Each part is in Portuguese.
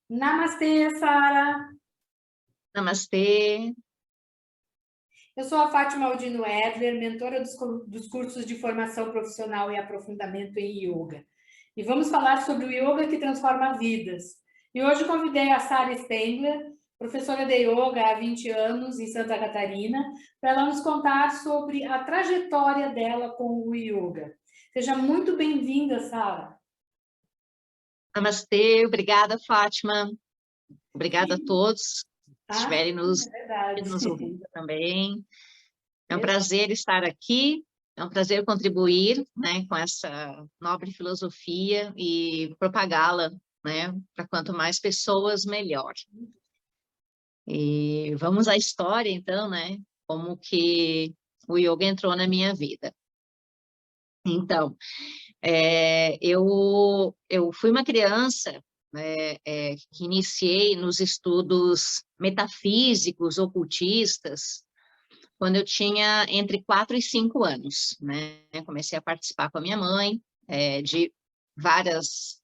Namastê, Sara. Namastê. Eu sou a Fátima Aldino Edler, mentora dos cursos de formação profissional e aprofundamento em yoga. E vamos falar sobre o yoga que transforma vidas. E hoje convidei a Sara Spengler, professora de yoga há 20 anos em Santa Catarina, para ela nos contar sobre a trajetória dela com o yoga. Seja muito bem-vinda, Sara. Namastê, obrigada, Fátima. Obrigada a todos que estiverem É verdade. nos ouvindo também. É um É. prazer estar aqui, é um prazer contribuir, né, com essa nobre filosofia e propagá-la, né, para quanto mais pessoas, melhor. E vamos à história, então, né, como que o yoga entrou na minha vida. Então, eu fui uma criança, né, que iniciei nos estudos metafísicos, ocultistas, quando eu tinha entre 4 e 5 anos, né? Comecei a participar com a minha mãe, de várias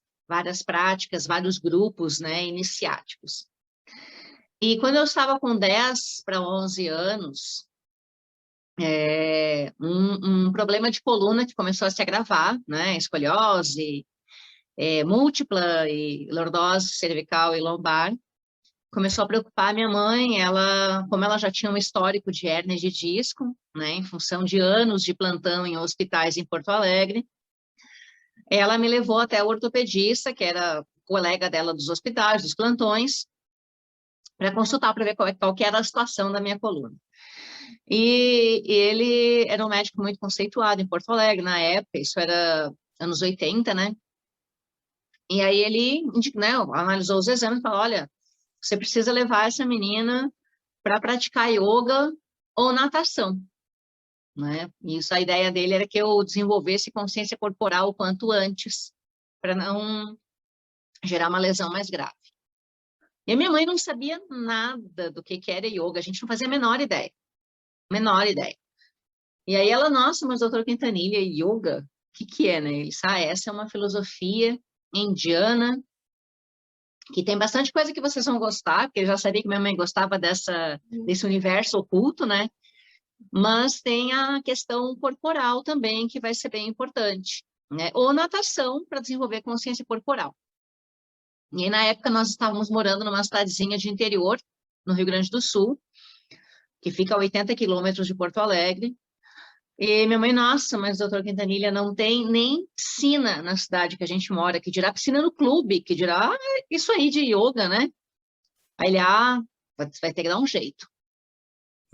práticas, vários grupos, né, iniciáticos. E quando eu estava com 10 para 11 anos, um problema de coluna que começou a se agravar, né, escoliose, múltipla e lordose cervical e lombar, começou a preocupar a minha mãe. Ela, como ela já tinha um histórico de hérnia de disco, né, em função de anos de plantão em hospitais em Porto Alegre, ela me levou até o ortopedista, que era colega dela dos hospitais, dos plantões, para consultar, para ver qual que era a situação da minha coluna. E ele era um médico muito conceituado em Porto Alegre na época, isso era anos 80, né? E aí ele, né, analisou os exames e falou: olha, você precisa levar essa menina para praticar yoga ou natação, né? Isso, a ideia dele era que eu desenvolvesse consciência corporal o quanto antes, para não gerar uma lesão mais grave. E a minha mãe não sabia nada do que era yoga, a gente não fazia a menor ideia, menor ideia. E aí ela: nossa, mas doutor Quintanilha, yoga, o que é, né? Ele disse: essa é uma filosofia indiana, que tem bastante coisa que vocês vão gostar, porque eu já sabia que minha mãe gostava desse universo oculto, né? Mas tem a questão corporal também, que vai ser bem importante, né? Ou natação, para desenvolver consciência corporal. E aí, na época, nós estávamos morando numa cidadezinha de interior, no Rio Grande do Sul, que fica a 80 quilômetros de Porto Alegre. E minha mãe: nossa, mas doutor Quintanilha, não tem nem piscina na cidade que a gente mora, que dirá piscina no clube, que dirá isso aí de yoga, né? Aí ele: vai ter que dar um jeito.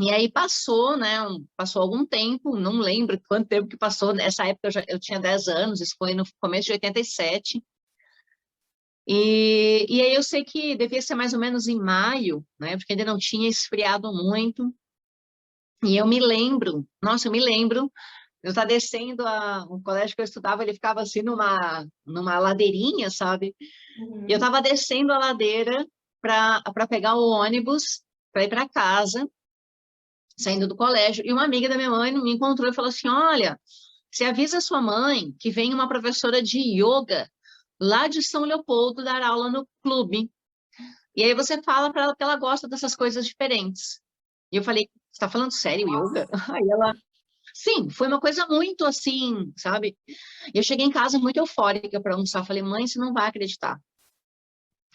E aí passou, né, passou algum tempo, não lembro quanto tempo que passou. Nessa época eu tinha 10 anos, isso foi no começo de 87. E aí eu sei que devia ser mais ou menos em maio, né, porque ainda não tinha esfriado muito. E eu me lembro, nossa, eu estava descendo, o colégio que eu estudava, ele ficava assim numa ladeirinha, sabe? E eu estava descendo a ladeira para pegar o ônibus para ir para casa, saindo do colégio, e uma amiga da minha mãe me encontrou e falou assim: olha, você avisa a sua mãe que vem uma professora de yoga lá de São Leopoldo dar aula no clube. E aí você fala para ela que ela gosta dessas coisas diferentes. E eu falei: você está falando sério, yoga? Aí ela: sim, foi uma coisa muito assim, sabe? E eu cheguei em casa muito eufórica para almoçar. Falei: mãe, você não vai acreditar.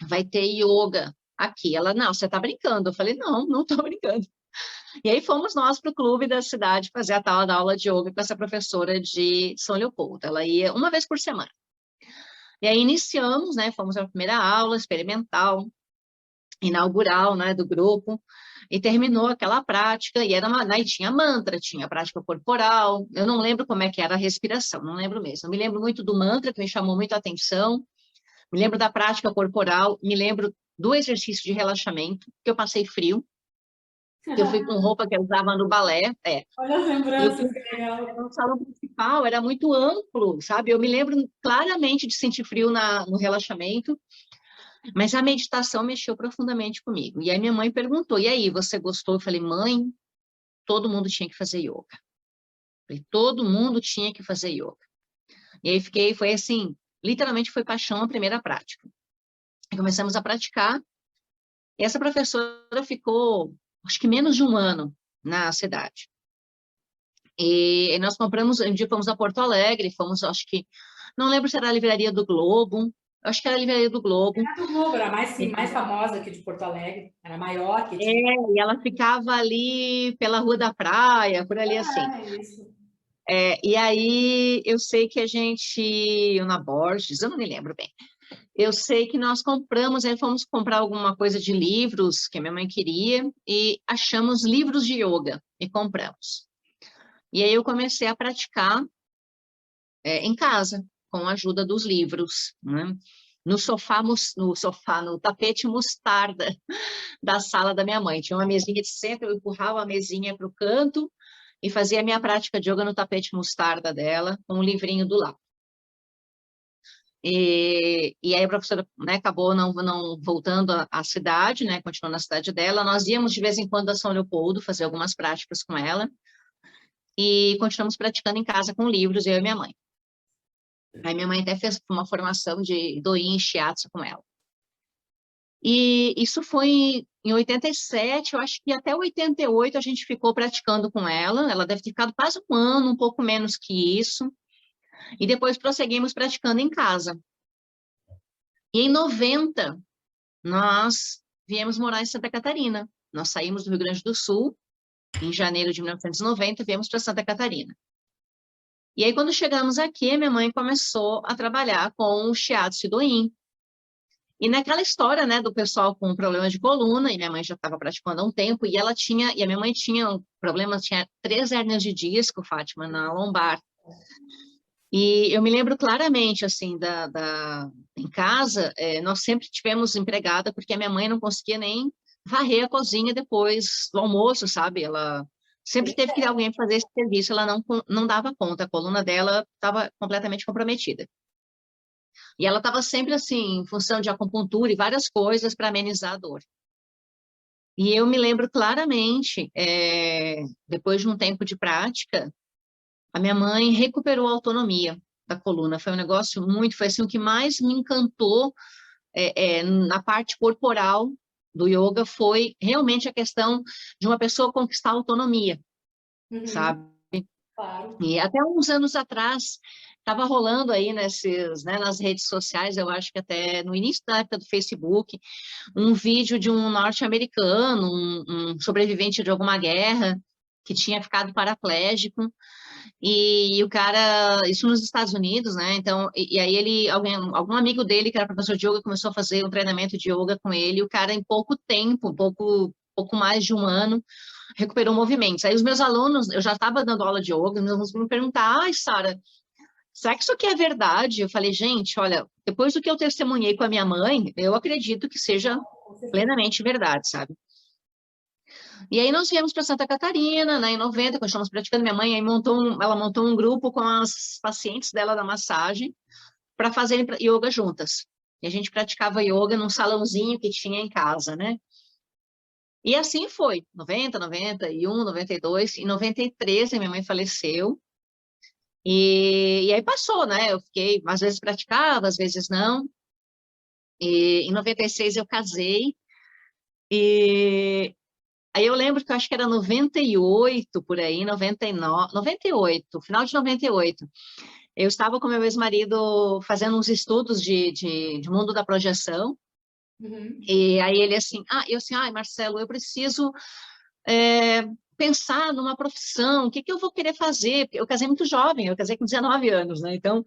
Vai ter yoga aqui. Ela: não, você está brincando. Eu falei: não, não estou brincando. E aí fomos nós para o clube da cidade fazer a tal da aula de yoga com essa professora de São Leopoldo. Ela ia uma vez por semana. E aí iniciamos, né? Fomos à primeira aula experimental, inaugural, né, do grupo, e terminou aquela prática. E aí tinha mantra, tinha prática corporal. Eu não lembro como é que era a respiração, não lembro mesmo. Eu me lembro muito do mantra, que me chamou muito a atenção. Me lembro da prática corporal. Me lembro do exercício de relaxamento, que eu passei frio, que eu fui com roupa que eu usava no balé. Olha as E o lembranças, que que legal. no salão principal era muito amplo, sabe? Eu me lembro claramente de sentir frio no relaxamento, mas a meditação mexeu profundamente comigo. E aí minha mãe perguntou: e aí, você gostou? Eu falei: mãe, todo mundo tinha que fazer yoga. Eu falei: todo mundo tinha que fazer yoga. E aí foi assim, literalmente foi paixão a primeira prática. Começamos a praticar. E essa professora ficou, acho que menos de um ano na cidade. E nós compramos, um dia fomos a Porto Alegre, fomos, acho que, não lembro se era a Livraria do Globo, acho que era a Livraria do Globo. A do Globo era mais, sim, mais famosa aqui de Porto Alegre, era maior que tinha. E ela ficava ali pela Rua da Praia, por ali assim. É isso. E aí eu sei que a gente, na Borges, eu não me lembro bem, eu sei que nós compramos, aí fomos comprar alguma coisa de livros que a minha mãe queria e achamos livros de yoga e compramos. E aí eu comecei a praticar em casa, com a ajuda dos livros, né? No tapete mostarda da sala da minha mãe. Tinha uma mesinha de centro, eu empurrava a mesinha para o canto e fazia a minha prática de yoga no tapete mostarda dela, com um livrinho do lado. E aí a professora, né, acabou não voltando à cidade, né, continuou na cidade dela. Nós íamos de vez em quando a São Leopoldo fazer algumas práticas com ela e continuamos praticando em casa com livros, eu e minha mãe. Aí minha mãe até fez uma formação de Doin Shiatsu com ela. E isso foi em 87, eu acho que até 88 a gente ficou praticando com ela. Ela deve ter ficado quase um ano, um pouco menos que isso. E depois prosseguimos praticando em casa. E em 90, nós viemos morar em Santa Catarina. Nós saímos do Rio Grande do Sul, em janeiro de 1990, viemos para Santa Catarina. E aí, quando chegamos aqui, minha mãe começou a trabalhar com o Shiatsu e Doin. E naquela história, né, do pessoal com problema de coluna, e minha mãe já estava praticando há um tempo, e a minha mãe tinha um problema, tinha 3 hérnias de disco, Fátima, na lombar. E eu me lembro claramente, assim, em casa, nós sempre tivemos empregada, porque a minha mãe não conseguia nem varrer a cozinha depois do almoço, sabe? Ela sempre teve que ter alguém para fazer esse serviço, ela não dava conta, a coluna dela estava completamente comprometida. E ela estava sempre, assim, em função de acupuntura e várias coisas para amenizar a dor. E eu me lembro claramente, depois de um tempo de prática, a minha mãe recuperou a autonomia da coluna. Foi um negócio foi assim, o que mais me encantou na parte corporal do yoga foi realmente a questão de uma pessoa conquistar a autonomia, sabe? Claro. E até uns anos atrás, estava rolando aí nas redes sociais, eu acho que até no início da época do Facebook, um vídeo de um norte-americano, um sobrevivente de alguma guerra, que tinha ficado paraplégico, e o cara, isso nos Estados Unidos, né? Então, e aí algum amigo dele, que era professor de yoga, começou a fazer um treinamento de yoga com ele, e o cara, em pouco tempo, pouco mais de um ano, recuperou movimentos. Aí os meus alunos, eu já estava dando aula de yoga, meus alunos me perguntaram, ai, Sara, será que isso aqui é verdade? Eu falei, gente, olha, depois do que eu testemunhei com a minha mãe, eu acredito que seja plenamente verdade, sabe? E aí nós viemos para Santa Catarina, né, em 90, continuamos praticando. Minha mãe aí ela montou um grupo com as pacientes dela da massagem para fazerem yoga juntas. E a gente praticava yoga num salãozinho que tinha em casa, né? E assim foi, 90, 91, 92, em 93 a minha mãe faleceu. E aí passou, né? Eu fiquei, às vezes praticava, às vezes não. E em 96 eu casei. E aí eu lembro que eu acho que era 98, por aí, 99, 98, final de 98. Eu estava com meu ex-marido fazendo uns estudos de mundo da projeção. E aí ele assim, ai, Marcelo, eu preciso pensar numa profissão, o que eu vou querer fazer? Porque eu casei muito jovem, eu casei com 19 anos, né? Então,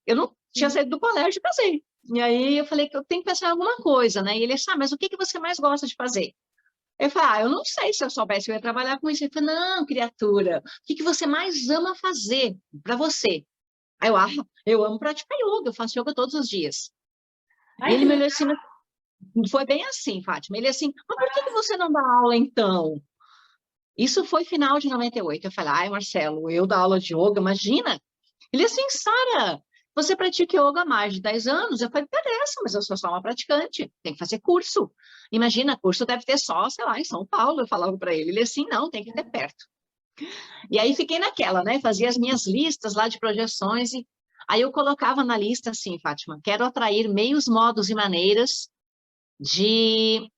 eu não tinha saído do colégio e casei. E aí eu falei que eu tenho que pensar em alguma coisa, né? E ele disse, mas o que você mais gosta de fazer? Eu falei, eu não sei, se eu soubesse, eu ia trabalhar com isso. Ele falou, não, criatura, o que você mais ama fazer para você? Aí eu amo praticar yoga, eu faço yoga todos os dias. E ele me olhou assim, foi bem assim, Fátima, ele assim, mas por que você não dá aula então? Isso foi final de 98. Eu falei, ai, Marcelo, eu dar aula de yoga, imagina? Ele assim, Sara, você pratica yoga há mais de 10 anos? Eu falei, interessa, mas eu sou só uma praticante, tem que fazer curso. Imagina, curso deve ter só, sei lá, em São Paulo, eu falava para ele. Ele assim, não, tem que ter perto. E aí fiquei naquela, né? Fazia as minhas listas lá de projeções e aí eu colocava na lista assim, Fátima, quero atrair meios, modos e maneiras de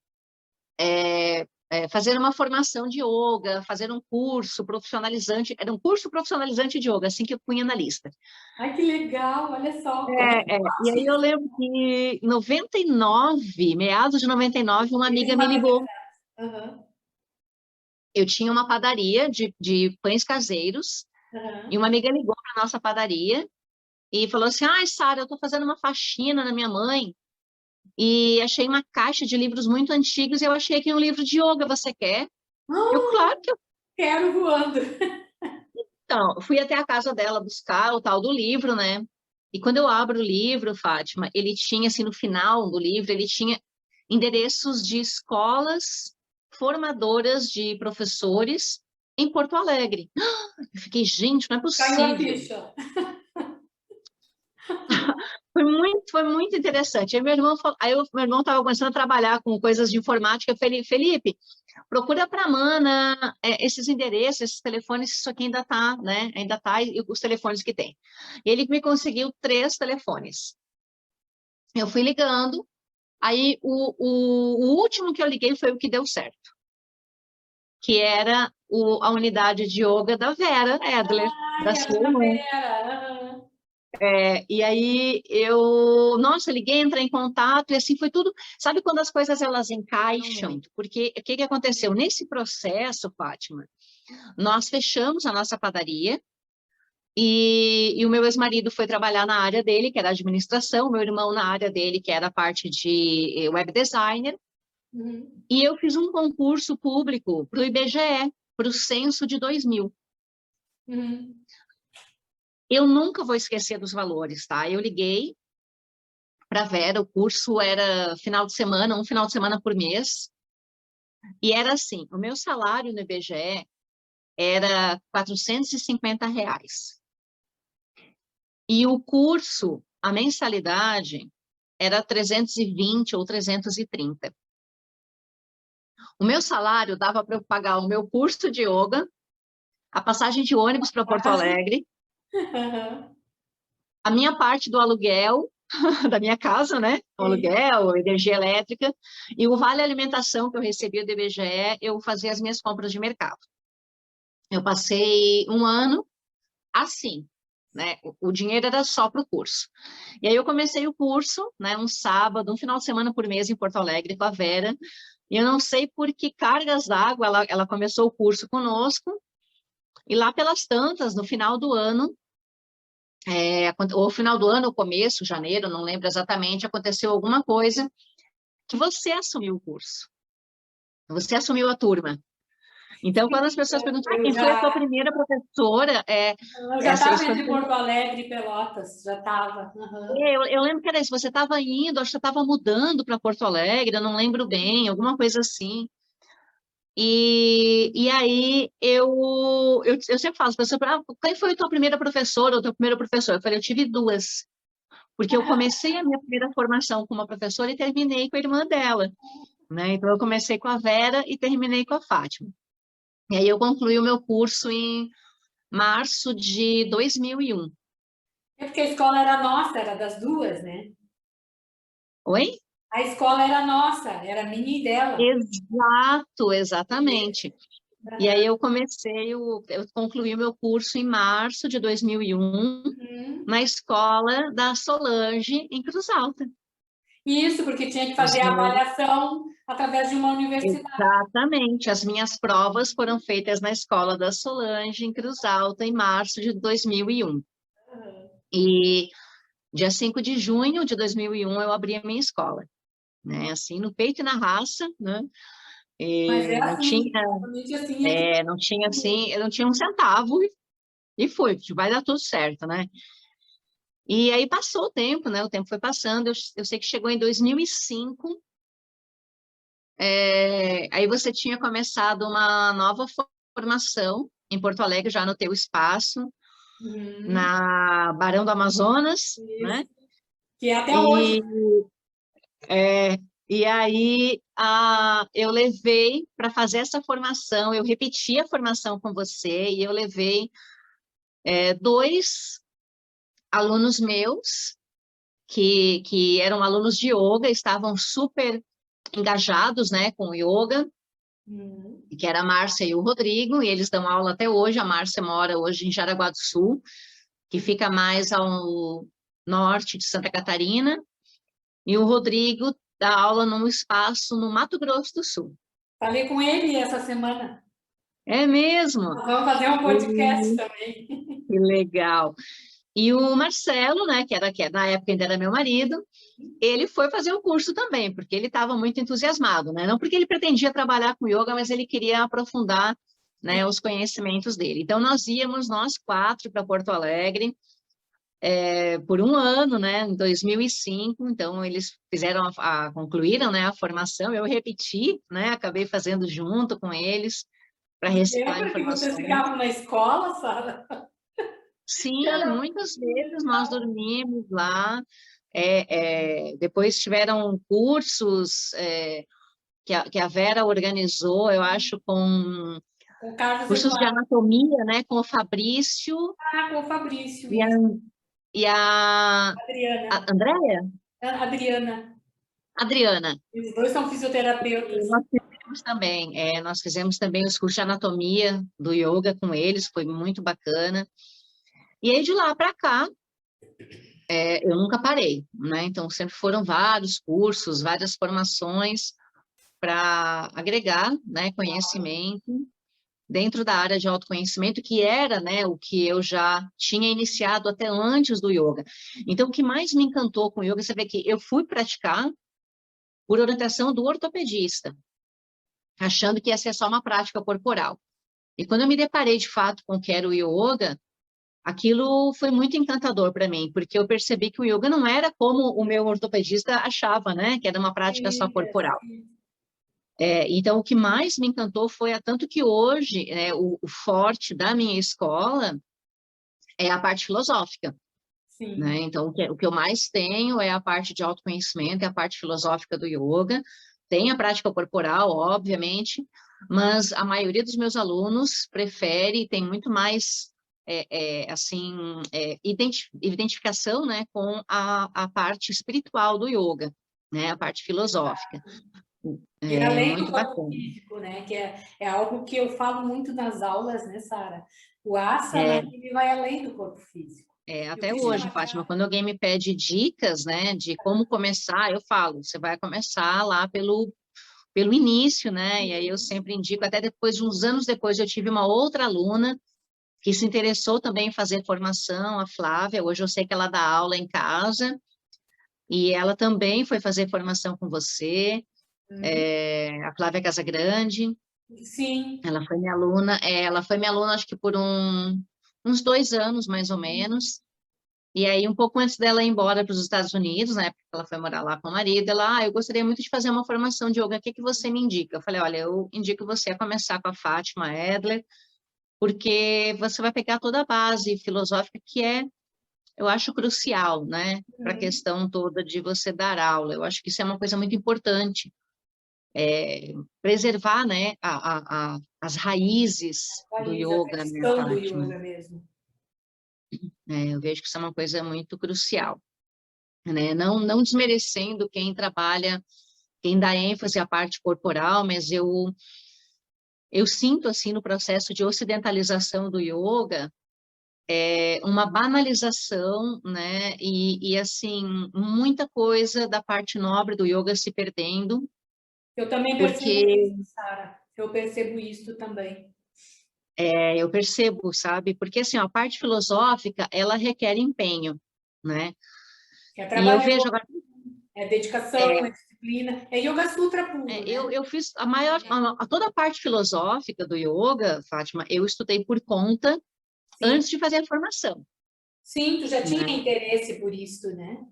fazer uma formação de yoga, fazer um curso profissionalizante, era um curso profissionalizante de yoga, assim que eu punha na lista. Ai, que legal, olha só. E aí eu lembro que em 99, meados de 99, uma amiga me ligou. Uhum, Eu tinha uma padaria de pães caseiros, e uhum. uma amiga ligou para nossa padaria e falou assim: ai, Sara, eu estou fazendo uma faxina na minha mãe e achei uma caixa de livros muito antigos e eu achei aqui um livro de yoga, você quer? Eu, Ah, claro que eu. quero voando. Então, eu fui até a casa dela buscar o tal do livro, né? E quando eu abro o livro, Fátima, ele tinha, assim, no final do livro, ele tinha endereços de escolas formadoras de professores em Porto Alegre. Eu fiquei, gente, não é Caiu a possível. ficha. Foi muito interessante. Meu irmão estava começando a trabalhar com coisas de informática. Eu falei, Felipe, procura para a Mana esses endereços, esses telefones, isso aqui ainda está, né? Ainda está, e os telefones que tem. E ele me conseguiu 3 telefones. Eu fui ligando, aí o último que eu liguei foi o que deu certo, que era a unidade de yoga da Vera Edler, Ai, da era sua da irmã. Vera. E aí nossa, liguei, entrei em contato e assim foi tudo. Sabe quando as coisas elas encaixam? Porque o que que aconteceu? Nesse processo, Fátima, nós fechamos a nossa padaria e o meu ex-marido foi trabalhar na área dele, que era administração, meu irmão na área dele, que era a parte de web designer, Uhum, e eu fiz um concurso público para o IBGE, para o censo de 2000. uhum, Eu nunca vou esquecer dos valores, tá? Eu liguei para Vera, o curso era final de semana, um final de semana por mês, e era assim, o meu salário no IBGE era R$ 450. E o curso, a mensalidade, era 320 ou 330. O meu salário dava para eu pagar o meu curso de yoga, a passagem de ônibus para Porto Alegre, uhum. a minha parte do aluguel da minha casa, né? O Sim. aluguel, energia elétrica, e o vale alimentação que eu recebia do IBGE, eu fazia as minhas compras de mercado. Eu passei um ano assim, né? O dinheiro era só para o curso. E aí eu comecei o curso, né? Um sábado, um final de semana por mês em Porto Alegre com a Vera. E eu não sei por que cargas d'água ela começou o curso conosco. E lá pelas tantas, no final do ano, ou final do ano, ou começo, janeiro, não lembro exatamente, aconteceu alguma coisa que você assumiu o curso. Você assumiu a turma. Então, quando as pessoas perguntam, Eu quem foi a tua já primeira professora? eu já Essa estava isso entre Porto Alegre e Pelotas, já estava. Uhum. eu lembro que era isso, você estava indo, acho que você estava mudando para Porto Alegre, eu não lembro bem, alguma coisa assim. E aí eu sempre falo, as pessoas, quem foi a tua primeira professora ou teu primeiro professor? Eu falei, eu tive duas, porque eu comecei a minha primeira formação com uma professora e terminei com a irmã dela, né? Então eu comecei com a Vera e terminei com a Fátima. E aí eu concluí o meu curso em março de 2001. É porque a escola era nossa, era das duas, né? Oi? A escola era nossa, era minha e dela. Exato, exatamente. E aí Uhum. eu concluí o meu curso em março de 2001 Uhum. na escola da Solange, em Cruz Alta. Isso, porque tinha que fazer a Os avaliação através de uma universidade. Exatamente. As minhas provas foram feitas na escola da Solange, em Cruz Alta, em março de 2001. Uhum. E dia 5 de junho de 2001 eu abri a minha escola, né? Assim, no peito e na raça, né? Mas é E assim, exatamente assim é que não tinha assim, eu não tinha um centavo e fui, vai dar tudo certo, né? E aí passou o tempo, né? O tempo foi passando, eu sei que chegou em 2005, aí você tinha começado uma nova formação em Porto Alegre, já no teu espaço, uhum. na Barão do Amazonas, Isso. né? Que é até hoje. E, e aí eu levei para fazer essa formação, eu repeti a formação com você e eu levei 2 alunos meus que eram alunos de yoga, estavam super engajados, né, com o yoga, que era a Márcia e o Rodrigo, e eles dão aula até hoje. A Márcia mora hoje em Jaraguá do Sul, que fica mais ao norte de Santa Catarina, e o Rodrigo dá aula num espaço no Mato Grosso do Sul. Falei com ele essa semana. É mesmo? Nós vamos fazer um podcast também. Que legal. E o Marcelo, né, que na época ainda era meu marido, ele foi fazer o curso também, porque ele estava muito entusiasmado, né? Não porque ele pretendia trabalhar com yoga, mas ele queria aprofundar, né, os conhecimentos dele. Então, nós 4 para Porto Alegre, por um ano, né, em 2005. Então, eles concluíram, né, a formação. Eu repeti, né, acabei fazendo junto com eles, para reciclar Lembra que vocês informações. ficavam na escola, Sara? Sim, muitas vezes nós dormimos lá. Depois tiveram cursos que a Vera organizou, eu acho, com Com o Carlos cursos de Eduardo. anatomia, né, com o Fabrício Ah, com o Fabrício, e a, isso. e a, Adriana. a Andréia? Adriana. Adriana. Os dois são E fisioterapeutas. nós fizemos também os cursos de anatomia do yoga com eles, foi muito bacana. E aí, de lá para cá, eu nunca parei, né? Então, sempre foram vários cursos, várias formações para agregar, né, conhecimento dentro da área de autoconhecimento, que era, né, o que eu já tinha iniciado até antes do yoga. Então, o que mais me encantou com o yoga, você vê que eu fui praticar por orientação do ortopedista, achando que ia ser só uma prática corporal. E quando eu me deparei, de fato, com o que era o yoga, aquilo foi muito encantador para mim, porque eu percebi que o yoga não era como o meu ortopedista achava, né, que era uma prática só corporal. Então, o que mais me encantou foi tanto que hoje, o forte da minha escola é a parte filosófica, Sim. né? Então, o que eu mais tenho é a parte de autoconhecimento, é a parte filosófica do yoga. Tem a prática corporal, obviamente, mas a maioria dos meus alunos prefere, tem muito mais, identificação, né, com a parte espiritual do yoga, né, a parte filosófica. E além do Muito corpo bacana. físico, né? Que é algo que eu falo muito nas aulas, né, Sara? O asana, É, ele vai além do corpo físico. E o até hoje, Fátima, Krishnamacharya, quando alguém me pede dicas, né, de como começar, eu falo, você vai começar lá pelo início, né, e aí eu sempre indico, até depois de uns anos depois, eu tive uma outra aluna que se interessou também em fazer formação, a Flávia, hoje eu sei que ela dá aula em casa, e ela também foi fazer formação com você, a Flávia Casagrande, sim, ela foi minha aluna acho que por uns 2 anos, mais ou menos. E aí, um pouco antes dela ir embora para os Estados Unidos, na época que ela foi morar lá com o marido, eu gostaria muito de fazer uma formação de yoga, o que que você me indica? Eu falei, olha, eu indico você a começar com a Fátima Edler, porque você vai pegar toda a base filosófica que eu acho crucial, né, para a questão toda de você dar aula. Eu acho que isso é uma coisa muito importante, preservar, né, as raízes do a yoga, né, questão do Fátima? yoga mesmo. Eu vejo que isso é uma coisa muito crucial. Né? Não desmerecendo quem trabalha, quem dá ênfase à parte corporal, mas eu sinto, assim, no processo de ocidentalização do yoga, uma banalização, né? Assim, muita coisa da parte nobre do yoga se perdendo, Eu também percebo porque isso, Sara. Eu percebo isso também. eu percebo, sabe? Porque, assim, a parte filosófica, ela requer empenho, né? É E eu vejo trabalhoso, agora, é dedicação, é disciplina. É Yoga Sutra puro, né? eu fiz toda a parte filosófica do yoga, Fátima, eu estudei por conta Sim, antes de fazer a formação, sim, tu já tinha né? interesse por isso, né?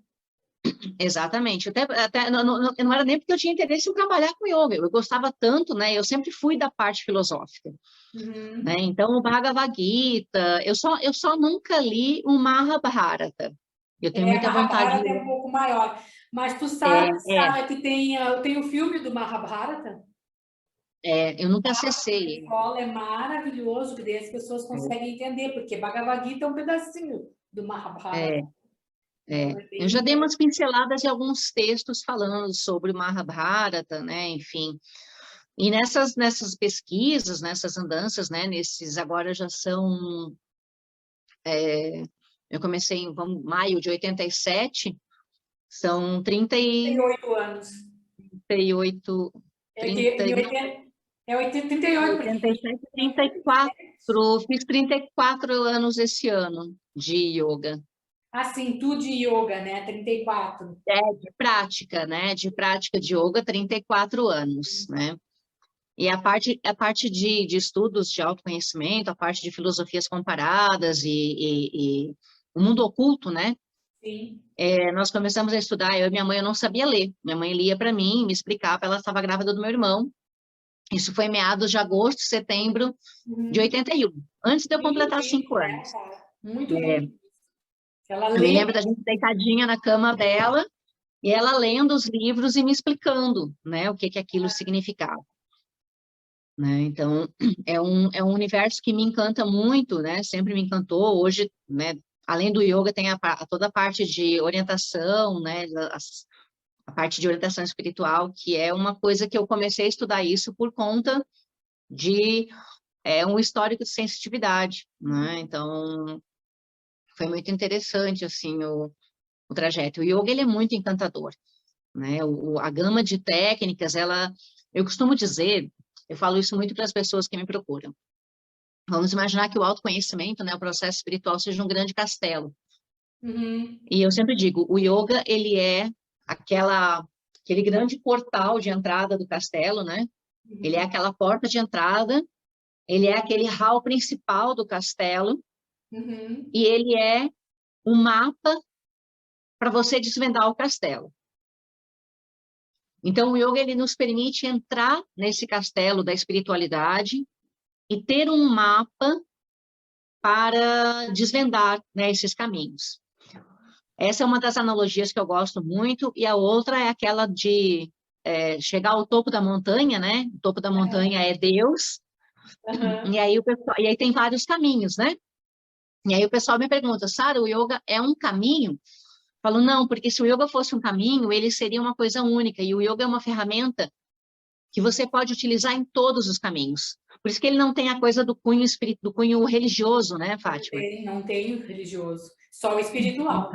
Exatamente. Até não era nem porque eu tinha interesse em trabalhar com yoga, eu gostava tanto, né? Eu sempre fui da parte filosófica, né? Uhum. Então, o Bhagavad Gita, eu só nunca li o Mahabharata. Eu tenho A muita vontade de Mahabharata é um ler. pouco maior. Mas tu É, sabe, é, Sara, que tem o filme do Mahabharata? eu nunca Na acessei. escola é maravilhoso, que daí as pessoas conseguem entender, porque Bhagavad Gita é um pedacinho do É, Mahabharata. Então, é Eu bem já dei umas interessante. pinceladas em alguns textos falando sobre o Mahabharata, né, enfim. E nessas pesquisas, nessas andanças, né, agora já são, eu comecei em maio de 87, são 38 anos. 38, É que em 30, 80, é 80, 38, porque 87, 34, fiz 34 anos esse ano de yoga. assim, tu de yoga, né? 34. De prática, né? De prática de yoga, 34 anos, né? E a parte de estudos de autoconhecimento, a parte de filosofias comparadas e o mundo oculto, né? Sim. Nós começamos a estudar, eu e minha mãe, eu não sabia ler. Minha mãe lia para mim, me explicava, ela estava grávida do meu irmão. Isso foi meados de agosto, setembro de Uhum. 81, antes de eu Bem completar tempo, 5 né, anos. cara? Muito É, tempo. Ela eu me lê. lembro da gente deitadinha na cama dela e ela lendo os livros e me explicando, né, o que que aquilo significava, né? Então, é um universo que me encanta muito, né? Sempre me encantou. Hoje, né, além do yoga, tem toda a parte de orientação, né, a parte de orientação espiritual, que é uma coisa que eu comecei a estudar isso por conta de um histórico de sensitividade, né? Então, foi muito interessante, assim, o trajeto. O yoga, ele é muito encantador, né? A gama de técnicas, eu costumo dizer, eu falo isso muito para as pessoas que me procuram. Vamos imaginar que o autoconhecimento, né, o processo espiritual, seja um grande castelo. Uhum. E eu sempre digo, o yoga, ele é aquele grande portal de entrada do castelo, né? Ele é Uhum. aquela porta de entrada, ele é aquele hall principal do castelo, Uhum. e ele é o mapa para você desvendar o castelo. Então, o yoga, ele nos permite entrar nesse castelo da espiritualidade e ter um mapa para desvendar, né, esses caminhos. Essa é uma das analogias que eu gosto muito, e a outra é aquela de chegar ao topo da montanha, né? O topo da montanha é Deus, Uhum. e aí tem vários caminhos, né? E aí o pessoal me pergunta, Sara, o yoga é um caminho? Eu falo, não, porque se o yoga fosse um caminho, ele seria uma coisa única, e o yoga é uma ferramenta que você pode utilizar em todos os caminhos. Por isso que ele não tem a coisa do cunho religioso, né, Fátima? Não tem religioso, só o espiritual.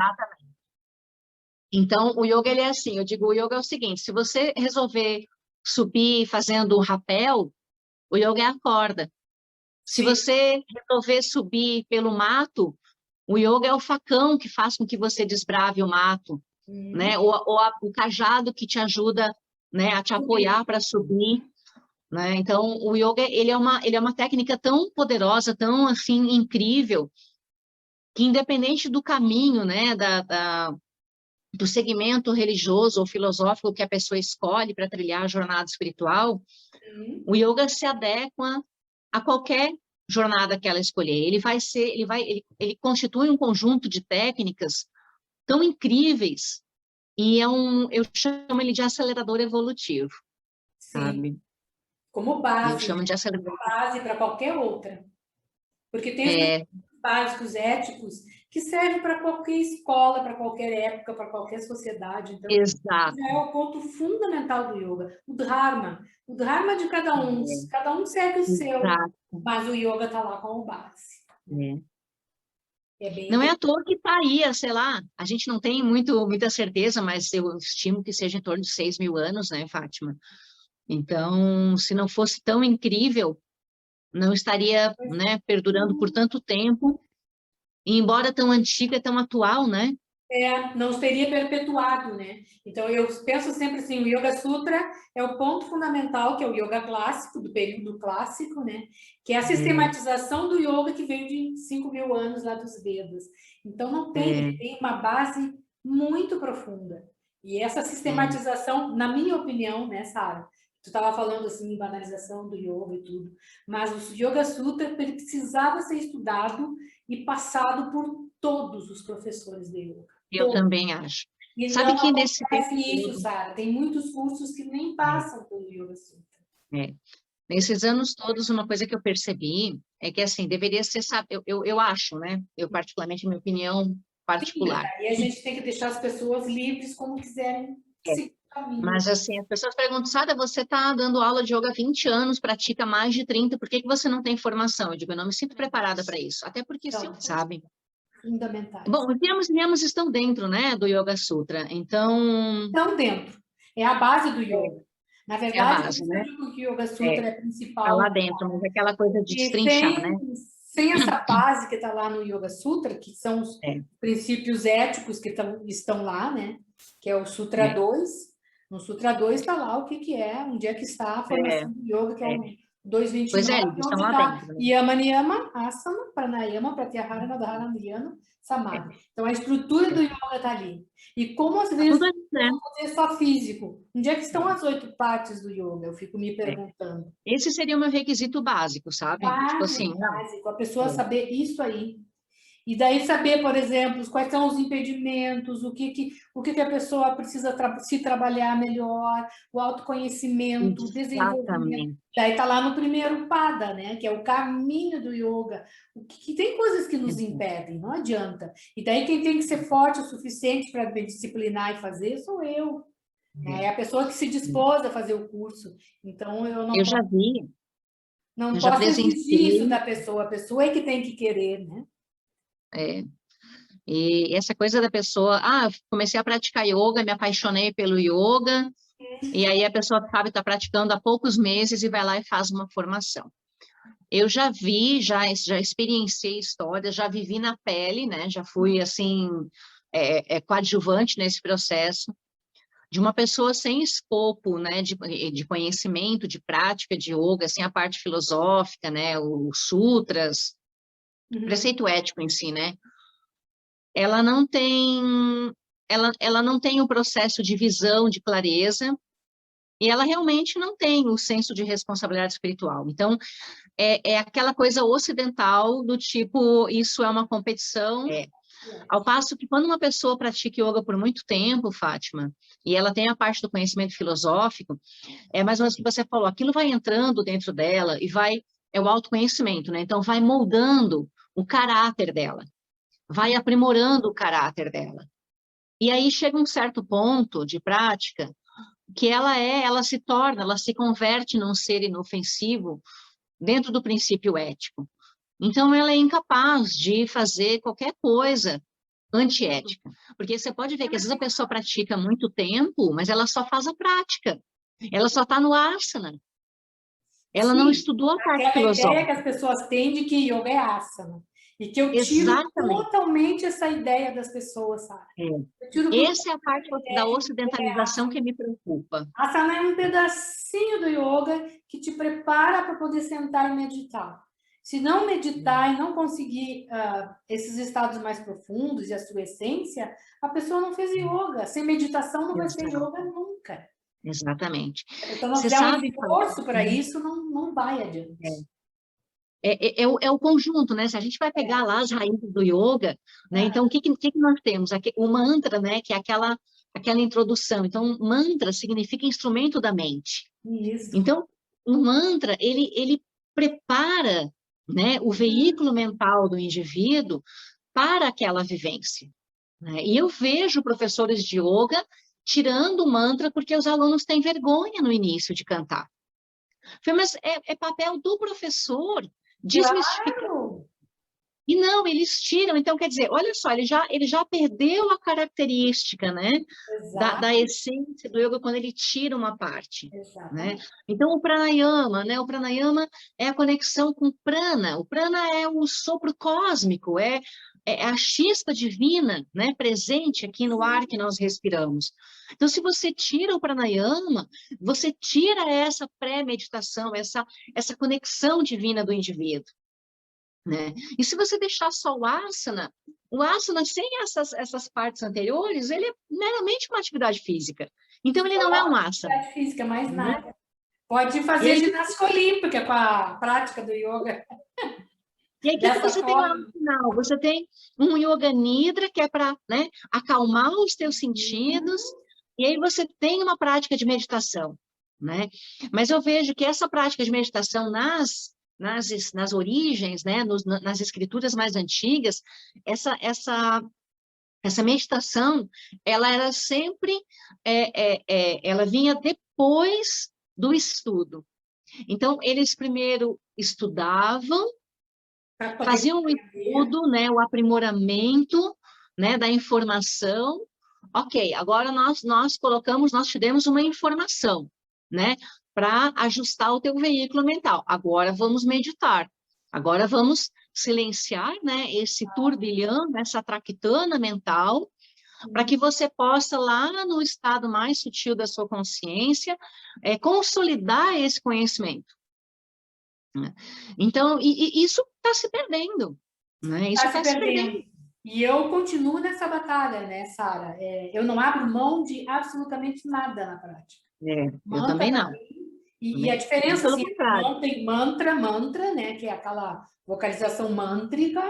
Então, o yoga, ele é assim, eu digo, o yoga é o seguinte, se você resolver subir fazendo um rapel, o yoga é a corda. Se Sim. você resolver subir pelo mato, o yoga é o facão que faz com que você desbrave o mato, né? Uhum. O cajado que te ajuda, né, a te apoiar para subir, né? Então, o yoga, ele é uma técnica tão poderosa, tão, assim, incrível, que independente do caminho, né, do segmento religioso ou filosófico que a pessoa escolhe para trilhar a jornada espiritual, Uhum. o yoga se adequa a qualquer jornada que ela escolher. Ele constitui um conjunto de técnicas tão incríveis e eu chamo ele de acelerador evolutivo, Sim. sabe? Como Eu base, chamo né? de acelerador. Base para qualquer outra. Porque tem os É, princípios básicos éticos que servem para qualquer escola, para qualquer época, para qualquer sociedade. Então, exato. já é o ponto fundamental do yoga. O Dharma. O Dharma de cada um segue o seu, Exato. mas o yoga está lá como base. É. É bem Não é à interessante. toa que está aí, sei lá, a gente não tem muita certeza, mas eu estimo que seja em torno de 6.000 anos, né, Fátima? Então, se não fosse tão incrível, não estaria, né, perdurando por tanto tempo, e embora tão antiga, tão atual, né? Não teria perpetuado, né? Então, eu penso sempre assim, o Yoga Sutra é o ponto fundamental, que é o yoga clássico, do período clássico, né? Que é a sistematização do yoga que veio de 5.000 anos lá dos Vedas. Então, não tem, ele É, tem uma base muito profunda. E essa é, sistematização, na minha opinião, né, Sara? Tu estava falando assim, banalização do yoga e tudo, mas o Yoga Sutra, ele precisava ser estudado e passado por todos os professores de yoga. eu também acho. E Sabe não que nesse tempo acontece isso, todo, Sara. Tem muitos cursos que nem é, passam pelo Yoga Sutra. é, nesses anos todos, uma coisa que eu percebi é que, assim, deveria ser, sabe, eu acho, né? Eu, particularmente, minha opinião, particular. E a gente tem que deixar as pessoas livres como quiserem seguir o caminho. Mas assim, as pessoas perguntam, Sara, você está dando aula de yoga há 20 anos, pratica mais de 30, por que você não tem formação? Eu digo, eu não me sinto preparada para isso. Até porque, Então, sabem. Fundamentais. Bom, os yamas estão dentro, né, do Yoga Sutra, então... Estão dentro. É a base do yoga. Na verdade, a base, por isso né? eu digo que o Yoga Sutra é principal. Tá lá dentro, mas aquela coisa de E destrinchar, né? sem essa base que está lá no Yoga Sutra, que são os princípios éticos que estão lá, né? Que é o Sutra 2. No Sutra 2 está lá o que é, onde é que está a formação do yoga, que é o 229, Pois é, eles estão onde lá está dentro. Né? Yama, Niyama, Asana, Pranayama, Pratyahara, Dharana, Dhyana, Samadhi. Então, a estrutura do yoga está ali. E como às vezes Tudo ali, né? fazer só físico? Onde é que estão as 8 partes do yoga? Eu fico me perguntando. Esse seria o meu requisito básico, sabe? Tipo assim, Básico, a pessoa saber isso aí. E daí saber, por exemplo, quais são os impedimentos, o que a pessoa precisa se trabalhar melhor, o autoconhecimento, o desenvolvimento. exatamente. Daí está lá no primeiro pada, né? Que é o caminho do yoga. Que tem coisas que nos impedem, não adianta. E daí quem tem que ser forte o suficiente para me disciplinar e fazer sou eu. Né? É a pessoa que se dispôs a fazer o curso. Então eu não já vi. não Eu já posso exigir isso presenciei. da pessoa. A pessoa é que tem que querer, né? E essa coisa da pessoa, comecei a praticar yoga, me apaixonei pelo yoga, e aí a pessoa sabe, está praticando há poucos meses e vai lá e faz uma formação. Eu já vi, já experienciei histórias, já vivi na pele, né? Já fui, assim, coadjuvante nesse processo, de uma pessoa sem escopo, né? De conhecimento, de prática de yoga, assim, a parte filosófica, né? Os sutras, preceito ético em si, né? Ela não tem o processo de visão, de clareza, e ela realmente não tem o senso de responsabilidade espiritual. Então, é aquela coisa ocidental do tipo, isso é uma competição. Ao passo que quando uma pessoa pratica yoga por muito tempo, Fátima, e ela tem a parte do conhecimento filosófico, é mais ou menos o que você falou, aquilo vai entrando dentro dela e é o autoconhecimento, né? Então, vai moldando o caráter dela, vai aprimorando o caráter dela. E aí chega um certo ponto de prática que ela se converte num ser inofensivo dentro do princípio ético. Então, ela é incapaz de fazer qualquer coisa antiética. Porque você pode ver que às vezes a pessoa pratica muito tempo, mas ela só faz a prática. Ela só está no asana. Ela não estudou a parte filosófica. A ideia que as pessoas têm de que yoga é asana. E que eu tiro totalmente essa ideia das pessoas, sabe? Essa é a parte da ocidentalização que me preocupa. Asana é um pedacinho do yoga que te prepara para poder sentar e meditar. Se não meditar e não conseguir esses estados mais profundos e a sua essência, a pessoa não fez yoga. Sem meditação não vai ser yoga nunca. Exatamente. Se a pessoa não fizer um esforço para isso, não vai adiante. É o conjunto, né? Se a gente vai pegar lá as raízes do yoga, né? Então, o que nós temos? O mantra, né? Que é aquela introdução. Então, mantra significa instrumento da mente. Isso. Então, o mantra, ele prepara, né, o veículo mental do indivíduo para aquela vivência. Né? E eu vejo professores de yoga tirando o mantra porque os alunos têm vergonha no início de cantar. Mas é papel do professor desmistificar. Claro. E não, eles tiram. Então, quer dizer, olha só, ele já perdeu a característica, né, da essência do yoga quando ele tira uma parte. Né? Então, o pranayama, né, o pranayama é a conexão com o prana. O prana é o sopro cósmico, é a chispa divina, né, presente aqui no ar que nós respiramos. Então, se você tira o pranayama, você tira essa pré-meditação, essa conexão divina do indivíduo. Né? E se você deixar só o asana sem essas partes anteriores, ele é meramente uma atividade física. Então, ele não é um asana. Atividade física, mais nada. Pode fazer ginástica olímpica com a prática do yoga. E aí, o que você tem lá no final? Você tem um yoga nidra, que é para, né, acalmar os teus sentidos, e aí você tem uma prática de meditação. Né? Mas eu vejo que essa prática de meditação nas origens, né, nas escrituras mais antigas, essa Essa meditação, ela era sempre, ela vinha depois do estudo. Então, eles primeiro estudavam, Para poder faziam o compreender. estudo, né, o aprimoramento, né, da informação. Ok, agora nós te demos uma informação, né, para ajustar o teu veículo mental. Agora vamos meditar. Agora vamos silenciar, né, esse turbilhão, essa traquitana mental, para que você possa, lá no estado mais sutil da sua consciência, consolidar esse conhecimento, né? Então, isso está se perdendo, né? Isso Está se está se perdendo. perdendo. E eu continuo nessa batalha, né, Sara? Eu não abro mão de absolutamente nada na prática. Eu Mantra também para não. mim, e a Também. Muito diferença, pelo assim, contrário. mantra, né, que é aquela vocalização mântrica,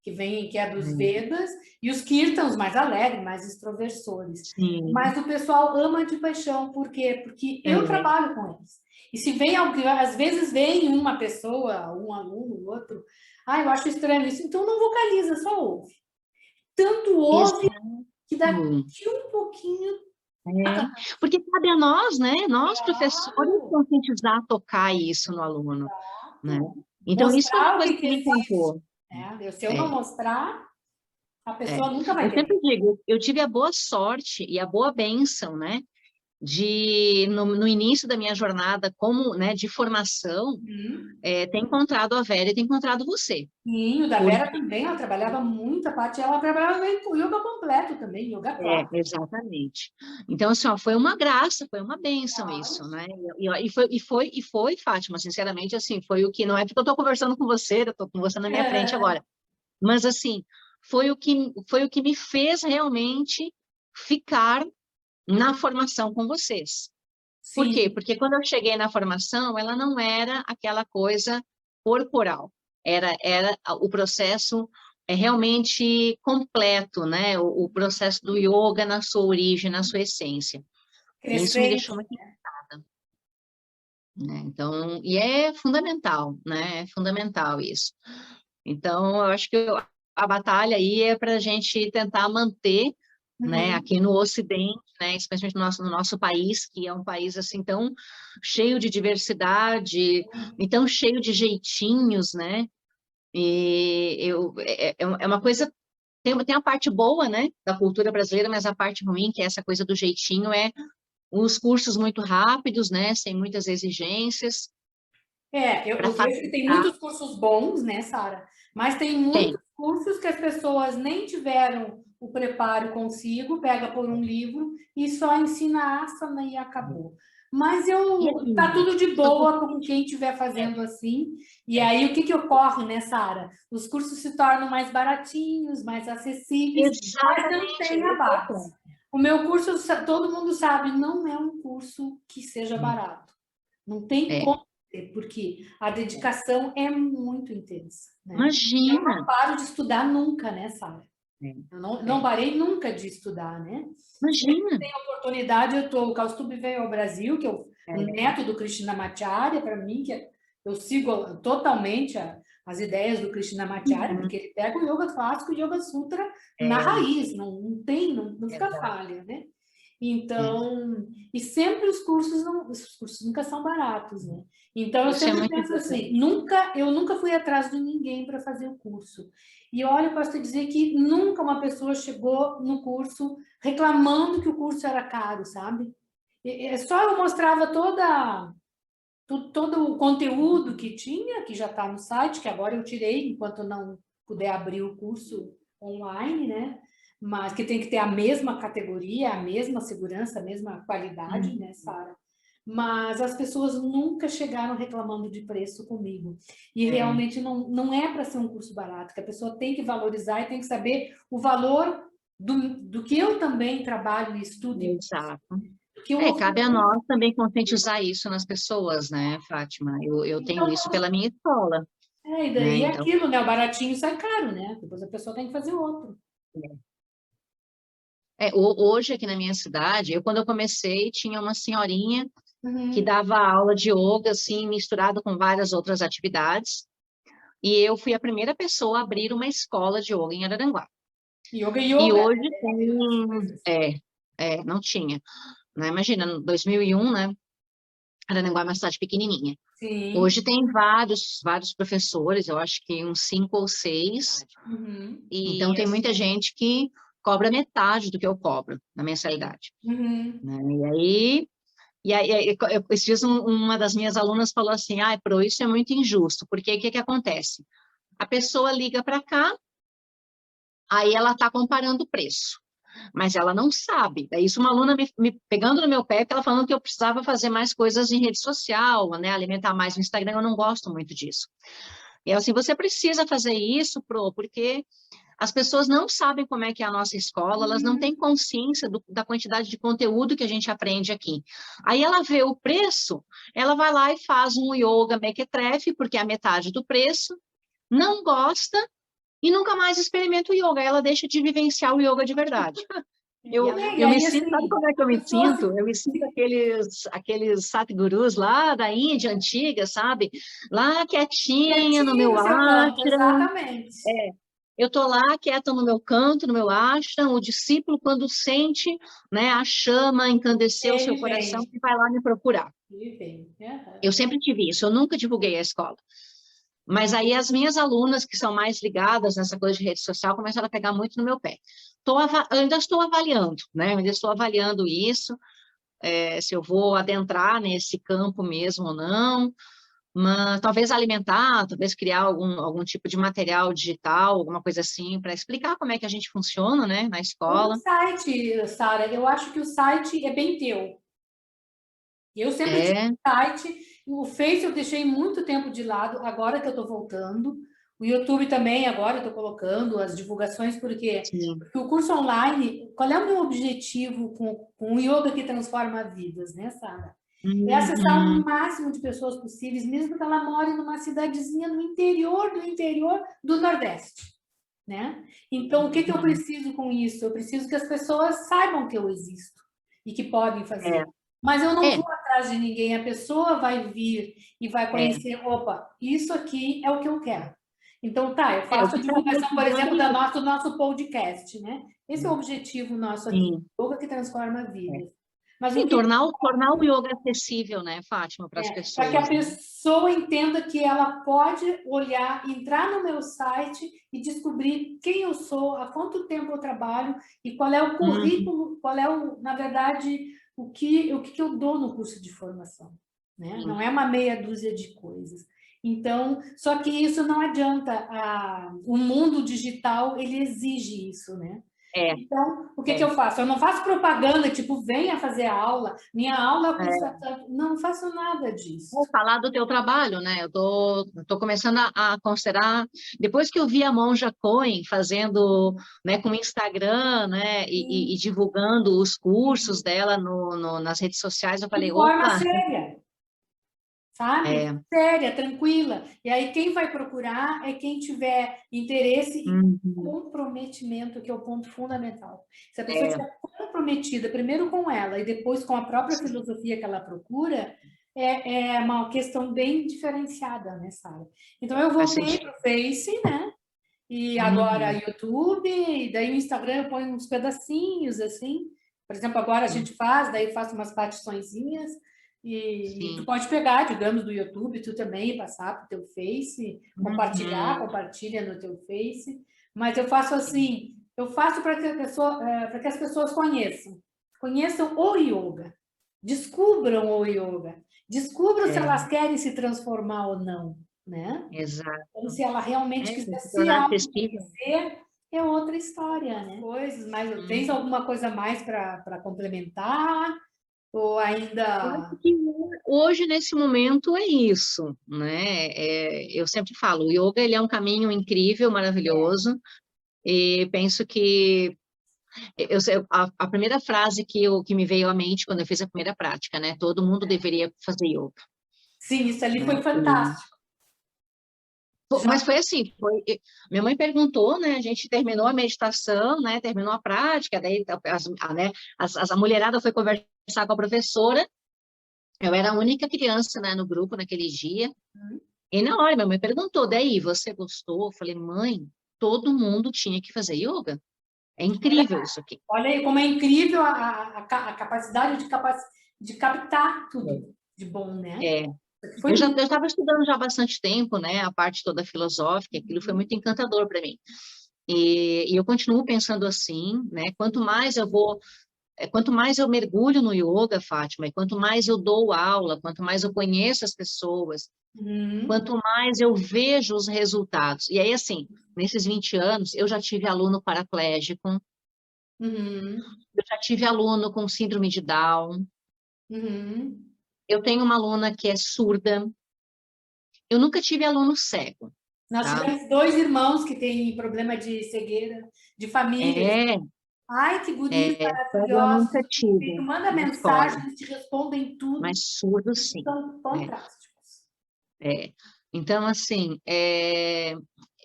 que é dos Vedas, e os kirtans mais alegres, mais extroversores. Sim. Mas o pessoal ama de paixão, por quê? Porque eu trabalho com eles. E se vem alguém, às vezes vem uma pessoa, um aluno, o outro, eu acho estranho isso, então não vocaliza, só ouve. Tanto ouve Exato. que daqui um pouquinho. Porque cabe a nós, né? Nós, professores, Claro, conscientizar, tocar isso no aluno, né? Então, isso foi uma mostrar o coisa que que me existe. encantou. Né? Se eu não É, mostrar, a é. pessoa nunca vai Eu querer. sempre digo, eu tive a boa sorte e a boa bênção, né? No início da minha jornada como, né, de formação, Uhum. ter encontrado a Vera e ter encontrado você. Sim, o da Porque, Vera também, ela trabalhava muita parte, ela trabalhava bem com yoga completo também, yoga clássico. exatamente. Então, assim, ó, foi uma graça, foi uma bênção isso, né? E foi, Fátima, sinceramente, assim, foi o que, não é porque eu estou conversando com você, eu estou com você na minha frente agora, mas, assim, foi o que me fez realmente ficar na formação com vocês. Por quê? Sim, Porque quando eu cheguei na formação, ela não era aquela coisa corporal, era o processo realmente completo, né? O processo do yoga na sua origem, na sua essência. E isso me deixou crescente. muito encantada, né? Então, e é fundamental, né? É fundamental isso. Então, eu acho que a batalha aí é para a gente tentar manter, né, Uhum. aqui no Ocidente, né, especialmente no nosso país, que é um país assim tão cheio de diversidade e tão cheio de jeitinhos, né? É uma coisa, tem a parte boa, né, da cultura brasileira, mas a parte ruim, que é essa coisa do jeitinho, é os cursos muito rápidos, né, sem muitas exigências, Eu para vejo que tem facilitar. muitos cursos bons, né, Sara? Mas tem Tem. muitos cursos que as pessoas nem tiveram o preparo consigo, pega por um livro e só ensina asana e acabou. Mas E tá assim, tudo de se tu- boa com quem estiver fazendo assim. E aí o que que ocorre, né, Sara? Os cursos se tornam mais baratinhos, mais acessíveis, mas não exatamente, tem a esse é o base. ponto. O meu curso, todo mundo sabe, não é um curso que seja barato. Não tem É, como ser, porque a dedicação é muito intensa, né? Eu imagina. não paro de estudar nunca, né, Sara? É, Eu não é, parei nunca de estudar, né? Sempre que imagina. tem oportunidade, o Kaustubh veio ao Brasil, que é o É, neto do Krishnamacharya, para mim, eu sigo totalmente as ideias do Krishnamacharya, uhum, porque ele pega o Yoga Clássico e o Yoga Sutra na é, raiz, não fica exato, falha, né? é. Então, e sempre os cursos nunca são baratos, né? Então, eu Isso é sempre muito penso assim, importante. eu nunca fui atrás de ninguém para fazer o curso. E olha, eu posso te dizer que nunca uma pessoa chegou no curso reclamando que o curso era caro, sabe? Só eu mostrava todo o conteúdo que tinha, que já está no site, que agora eu tirei, enquanto eu não puder abrir o curso online, né? Mas que tem que ter a mesma categoria, a mesma segurança, a mesma qualidade, Uhum, né, Sara? Mas as pessoas nunca chegaram reclamando de preço comigo. E é, realmente não é para ser um curso barato, que a pessoa tem que valorizar e tem que saber o valor do que eu também trabalho e estudo e exato. que eu Cabe a ofereço. nós também conscientizar isso nas pessoas, né, Fátima? Eu tenho Então, isso pela minha escola, e né? daí é Então, aquilo, né? O baratinho sai caro, né? Depois a pessoa tem que fazer outro. hoje aqui na minha cidade, quando eu comecei, tinha uma senhorinha que Uhum. dava aula de yoga, assim, misturado com várias outras atividades, e eu fui a primeira pessoa a abrir uma escola de yoga em Araranguá. Yoga e E yoga, hoje né? Coisas. não tinha, né? Imagina, em 2001, né? Araranguá é uma cidade pequenininha. Sim. Hoje tem vários professores, eu acho que uns 5 ou 6. Uhum. Então, tem muita gente que cobra metade do que eu cobro na mensalidade, Uhum. né? Esses dias uma das minhas alunas falou assim, Pro, isso é muito injusto, porque o que acontece? A pessoa liga para cá, aí ela está comparando o preço, mas ela não sabe. Daí isso uma aluna me pegando no meu pé, que ela falando que eu precisava fazer mais coisas em rede social, né, alimentar mais no Instagram, eu não gosto muito disso. E ela assim, você precisa fazer isso, porque as pessoas não sabem como é que é a nossa escola, elas não têm Uhum. consciência da quantidade de conteúdo que a gente aprende aqui. Aí ela vê o preço, ela vai lá e faz um yoga mequetrefe, porque é a metade do preço, não gosta e nunca mais experimenta o yoga. Aí ela deixa de vivenciar o yoga de verdade. E Eu me aí, sinto, sabe assim, como é que eu a me pessoa sinto? Eu me sinto aqueles satgurus lá da Índia antiga, sabe? Lá quietinha no quietinho meu no seu canto, ashram. exatamente. Eu estou lá quieta no meu canto, no meu ashram. O discípulo, quando sente, né, a chama encandecer o seu Ele coração, vem, e vai lá me procurar. ele vem. Aham. Eu sempre tive isso, eu nunca divulguei a escola. Mas aí as minhas alunas, que são mais ligadas nessa coisa de rede social, começaram a pegar muito no meu pé. Eu ainda estou avaliando, né? Eu ainda estou avaliando isso, se eu vou adentrar nesse campo mesmo ou não. Mas talvez alimentar, talvez criar algum tipo de material digital, alguma coisa assim, para explicar como é que a gente funciona, né, na O escola. site, Sara, eu acho que o site é bem teu. Eu sempre tive É, site, o Face eu deixei muito tempo de lado, agora que eu estou voltando. O YouTube também, agora eu estou colocando as divulgações, sim. porque o curso online, qual é o meu objetivo com o yoga que transforma vidas, né, Sara? É acessar o Uhum, máximo de pessoas possíveis, mesmo que ela more numa cidadezinha no interior do Nordeste, né? Então, o que que eu uhum. preciso com isso? Eu preciso que as pessoas saibam que eu existo e que podem fazer. É, Mas eu não é, vou atrás de ninguém, a pessoa vai vir e vai é. conhecer, opa, isso aqui é o que eu quero. Então, tá, eu O faço a que está divulgação, por exemplo, precisando é do nosso podcast, né? Esse é o isso. objetivo nosso aqui, Sim, yoga que transforma é. vidas. Mas o Sim, que tornar o yoga acessível, né, Fátima, para as para que a pessoas, né? pessoa entenda que ela pode olhar, entrar no meu site e descobrir quem eu sou, há quanto tempo eu trabalho e qual é o Uhum, currículo, na verdade, o que eu dou no curso de formação, né? sim. Não é uma meia dúzia de coisas. Então, só que isso não adianta, o mundo digital, ele exige isso, né? É, Então, o que que é. eu faço? Eu não faço propaganda, tipo, venha fazer aula, minha aula É. custa tanto. Não faço nada disso. Vou falar do teu trabalho, né? Eu tô começando a considerar, depois que eu vi a Monja Coen fazendo, né, com o Instagram, né, e E, divulgando os cursos dela nas redes sociais, eu falei, de forma opa, séria, sabe? é, Séria, tranquila. E aí, quem vai procurar é quem tiver interesse e uhum, comprometimento, que é o ponto fundamental. Se a pessoa é, estiver comprometida, primeiro com ela e depois com a própria filosofia que ela procura, é uma questão bem diferenciada, né, Sara? Então, eu faz voltei para sentido. o Face, né? E agora Uhum, YouTube, e daí o Instagram eu ponho uns pedacinhos assim. Por exemplo, agora a uhum, gente faz, daí eu faço umas partiçõezinhas e tu sim, pode pegar, digamos, do YouTube, tu também passar para o teu Face, uhum, compartilha no teu Face. Mas eu faço assim, eu faço para que para que as pessoas conheçam o yoga, descubram o yoga, descubram se é, elas querem se transformar ou não, né? exato. Então, se ela realmente É, tem quiser que se tornar acessível. autoconhecer, é outra história, né? Coisas, mas tens Uhum. alguma coisa mais para complementar? Ou Eu acho ainda. que hoje, nesse momento, é isso, né? Eu sempre falo, o yoga ele é um caminho incrível, maravilhoso, e penso que a primeira frase que me veio à mente quando eu fiz a primeira prática, né? Todo mundo deveria fazer yoga, Sim, isso ali né? foi fantástico. Mas Já. foi assim, minha mãe perguntou, né? A gente terminou a meditação, né? Terminou a prática, daí a mulherada foi conversar com a professora. Eu era a única criança, né, no grupo naquele dia. E na hora, minha mãe perguntou, daí, você gostou? Eu falei, mãe, todo mundo tinha que fazer yoga. É incrível isso aqui. Olha aí como é incrível a capacidade de captar tudo de bom, né? É. Foi Eu muito. estava estudando já há bastante tempo, né, a parte toda filosófica, aquilo foi muito encantador para mim. E eu continuo pensando assim, né, quanto mais eu mergulho no yoga, Fátima, e quanto mais eu dou aula, quanto mais eu conheço as pessoas, Uhum, quanto mais eu vejo os resultados. E aí, assim, nesses 20 anos, eu já tive aluno paraplégico, uhum, eu já tive aluno com síndrome de Down, uhum. eu tenho uma aluna que é surda, eu nunca tive aluno cego, Nós tá? tivemos 2 irmãos que têm problema de cegueira, de família. É, Ai, que guris cego eu maravilhosos. nunca Tu tive manda na escola, mensagem, eles te respondem tudo. mas surdo sim, São né? fantásticos. É. Então, assim,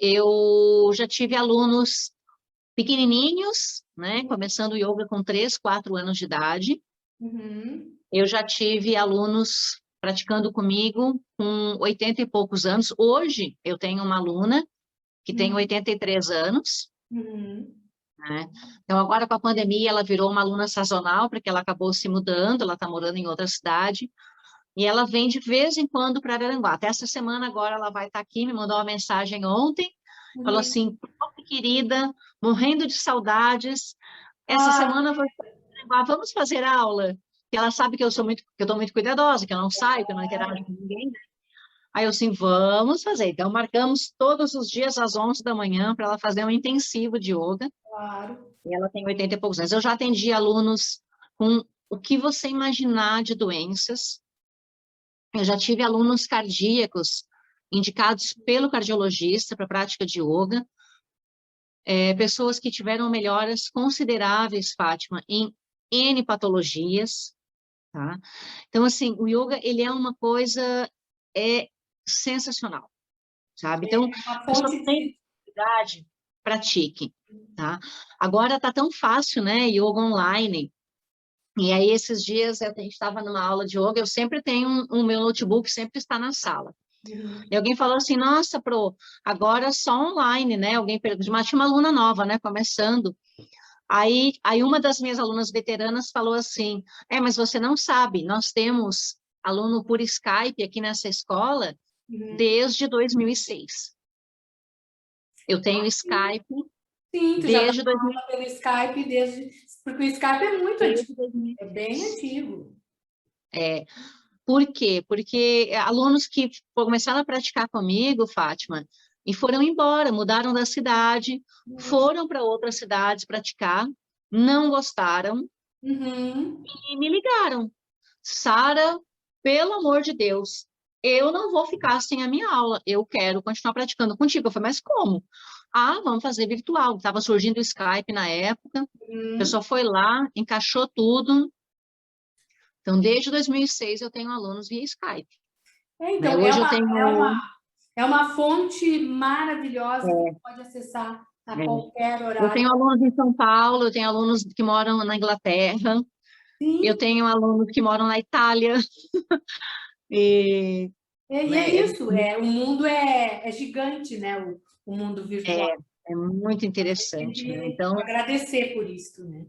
eu já tive alunos pequenininhos, né? Começando yoga com 3, 4 anos de idade. Uhum, Eu já tive alunos praticando comigo com 80 e poucos anos. Hoje, eu tenho uma aluna que tem uhum, 83 anos, uhum. né? Então, agora com a pandemia, ela virou uma aluna sazonal, porque ela acabou se mudando, ela está morando em outra cidade, e ela vem de vez em quando para Araranguá. Até essa semana agora ela vai estar aqui, me mandou uma mensagem ontem, falou Uhum. assim, "Prof, querida, morrendo de saudades, essa Ai, semana eu vou estar em Araranguá, vamos fazer aula?" Que ela sabe que que eu estou muito cuidadosa, que eu não saio, que eu não interajo com ninguém. Aí eu assim, vamos fazer. Então, marcamos todos os dias às 11 da manhã para ela fazer um intensivo de yoga. claro. E ela tem 80 e poucos anos. Eu já atendi alunos com o que você imaginar de doenças. Eu já tive alunos cardíacos indicados pelo cardiologista para prática de yoga. Pessoas que tiveram melhoras consideráveis, Fátima, em N patologias, tá? Então, assim, o yoga, ele é uma coisa é sensacional, sabe? Então, É uma a pessoa fonte tem de. dificuldade, pratique, tá? Agora tá tão fácil, né? Yoga online. E aí, esses dias, a gente estava numa aula de yoga, eu sempre tenho um meu notebook, sempre está na sala. Uhum. E alguém falou assim, nossa, Pro, agora só online, né? Alguém perguntou, mas tinha uma aluna nova, né? Começando. Aí uma das minhas alunas veteranas falou assim, mas você não sabe, nós temos aluno por Skype aqui nessa escola Uhum. desde 2006. Eu tenho Skype Sim, tu já dá desde 2000, aula pelo Skype desde. Porque o Skype é muito antigo, desde é bem 2006. antigo. É, por quê? Porque alunos que começaram a praticar comigo, Fátima, e foram embora, mudaram da cidade, foram para outras cidades praticar, não gostaram Uhum. e me ligaram. Sara, pelo amor de Deus, eu não vou ficar sem a minha aula, eu quero continuar praticando contigo. Eu falei, mas como? Ah, vamos fazer virtual. Estava surgindo o Skype na época, a Uhum. pessoa foi lá, encaixou tudo. Então, desde 2006 eu tenho alunos via Skype, né? Então, Hoje eu tenho, é uma fonte maravilhosa que tu pode acessar a é, qualquer eu horário. tenho alunos em São Paulo, eu tenho alunos que moram na Inglaterra, eu Sim, tenho alunos que moram na Itália, e, e é né, isso. O mundo é gigante, né? O mundo virtual. é, é muito Tem interessante, né? que Então, agradecer por isso, né?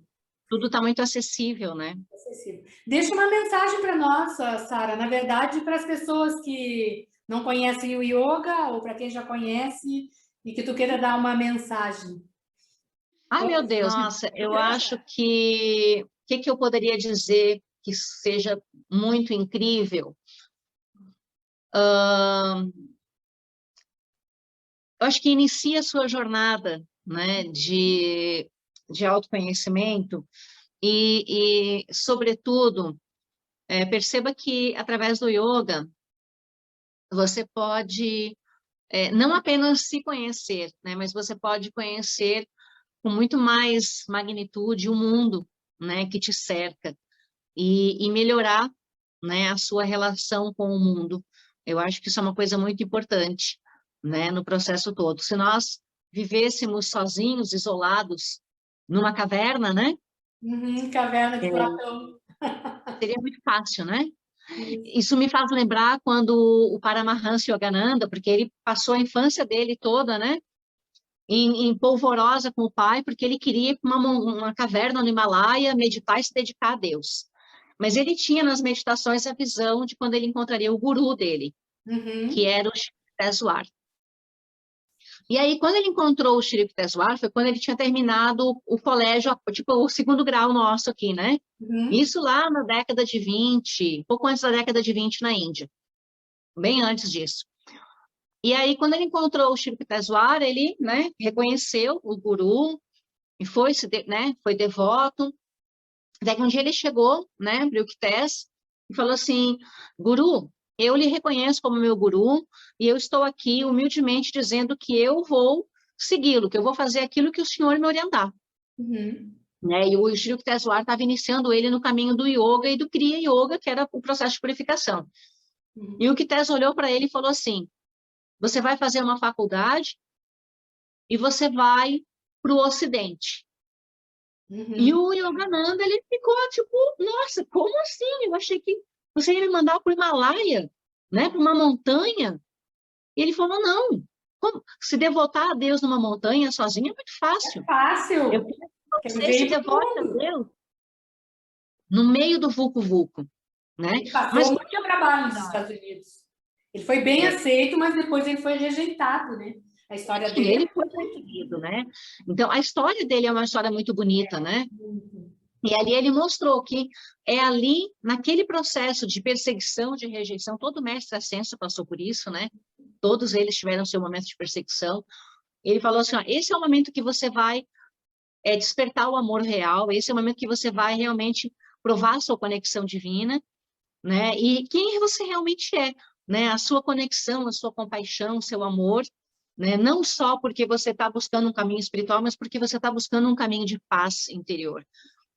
tudo está muito acessível, né? Acessível. Deixa uma mensagem para nós, Sara. Na verdade, para as pessoas que não conhecem o yoga ou para quem já conhece e que tu queira dar uma mensagem. Ai, meu Deus, nossa, eu acho que o que eu poderia dizer que seja muito incrível? Eu acho que inicia a sua jornada, né, de autoconhecimento sobretudo, perceba que através do yoga você pode não apenas se conhecer, né, mas você pode conhecer com muito mais magnitude o mundo, né, que te cerca e melhorar, né, a sua relação com o mundo. Eu acho que isso é uma coisa muito importante, né, no processo todo. Se nós vivêssemos sozinhos, isolados, numa caverna, né, Uhum, Caverna de Platão. seria muito fácil, né? Isso me faz lembrar quando o Paramahansa Yogananda, porque ele passou a infância dele toda, né, em polvorosa com o pai, porque ele queria ir para uma caverna no Himalaia, meditar e se dedicar a Deus. Mas ele tinha nas meditações a visão de quando ele encontraria o guru dele, que era o Shri. E aí, quando ele encontrou o Shri foi quando ele tinha terminado o colégio, tipo, o 2º grau nosso aqui, né? Isso lá na década de 20, pouco antes da década de 20 na Índia, bem antes disso. E aí, quando ele encontrou o Shri ele, né, reconheceu o guru e foi, né, foi devoto. Até que um dia ele chegou, né, para o Yukteswar e falou assim: Guru, eu lhe reconheço como meu guru e eu estou aqui humildemente dizendo que eu vou segui-lo, que eu vou fazer aquilo que o senhor me orientar. Né? E o Shri Yukteswar estava iniciando ele no caminho do yoga e do Kriya Yoga, que era o processo de purificação. E o Yukteswar olhou para ele e falou assim: você vai fazer uma faculdade e você vai para o Ocidente. E o Yogananda, ele ficou tipo, nossa, como assim? Eu achei que você ia me mandar para o Himalaia, né, para uma montanha. E ele falou, não, se devotar a Deus numa montanha sozinho é muito fácil. É fácil. Eu quero que você se devote a Deus no meio do vulco-vulco. Né? Ele passou muito trabalho nos Estados Unidos. Ele foi bem aceito, mas depois ele foi rejeitado, né? A história dele. Ele foi perseguido, né? Então, a história dele é uma história muito bonita, né? E ali ele mostrou que é ali, naquele processo de perseguição, de rejeição, todo mestre ascenso passou por isso, né? Todos eles tiveram seu momento de perseguição. Ele falou assim, ó, esse é o momento que você vai despertar o amor real, esse é o momento que você vai realmente provar a sua conexão divina, né? E quem você realmente é, né? A sua conexão, a sua compaixão, o seu amor, né? Não só porque você está buscando um caminho espiritual, mas porque você está buscando um caminho de paz interior.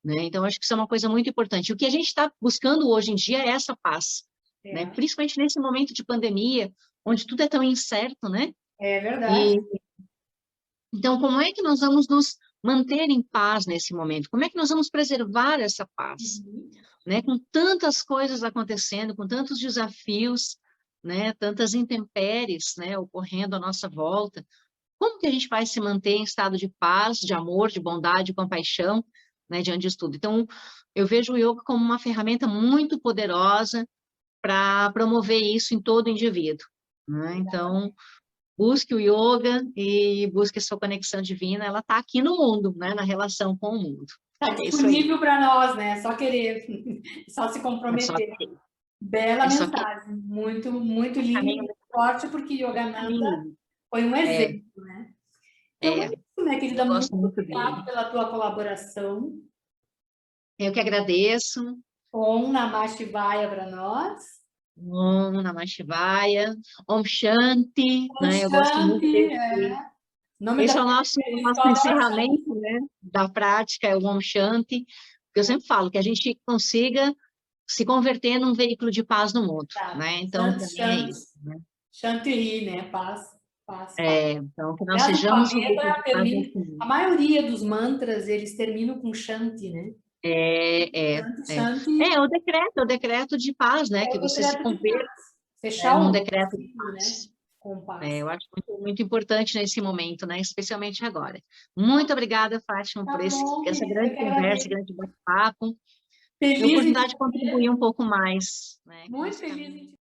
Né? Então, acho que isso é uma coisa muito importante. O que a gente está buscando hoje em dia é essa paz, né? Principalmente nesse momento de pandemia, onde tudo é tão incerto, né? É verdade. Então, como é que nós vamos nos manter em paz nesse momento? Como é que nós vamos preservar essa paz? Né? Com tantas coisas acontecendo, com tantos desafios, né? Tantas intempéries, né? Ocorrendo à nossa volta. Como que a gente vai se manter em estado de paz, de amor, de bondade, de compaixão, né, diante disso tudo? Então, eu vejo o yoga como uma ferramenta muito poderosa para promover isso em todo indivíduo. Né? Então, busque o yoga e busque a sua conexão divina, ela está aqui no mundo, né, na relação com o mundo. Está disponível para nós, né? Só querer, só se comprometer. Bela mensagem, muito, muito linda, muito forte, porque Yogananda foi um exemplo, né? Então, é isso, minha querida, muito obrigada pela tua colaboração. Eu que agradeço. Om Namah Shivaya para nós. Om Namah Shivaya. Om Shanti. Om né? Shanti, eu gosto muito esse é o nosso encerramento, né, da prática, é o Om Shanti. Eu sempre falo que a gente consiga se converter num veículo de paz no mundo. Né? Então, Shanti, é isso. Né? Shanti, né? Paz. Então, que nós sejamos um veículo de paz nesse mundo. A maioria dos mantras, eles terminam com Shanti, né? O decreto de paz, né? Que você se converta num decreto de paz. Né? Com paz. Eu acho muito, muito importante nesse momento, né? Especialmente agora. Muito obrigada, Fátima, por essa grande conversa, grande bate-papo. E a oportunidade de contribuir um pouco mais. Né, muito feliz em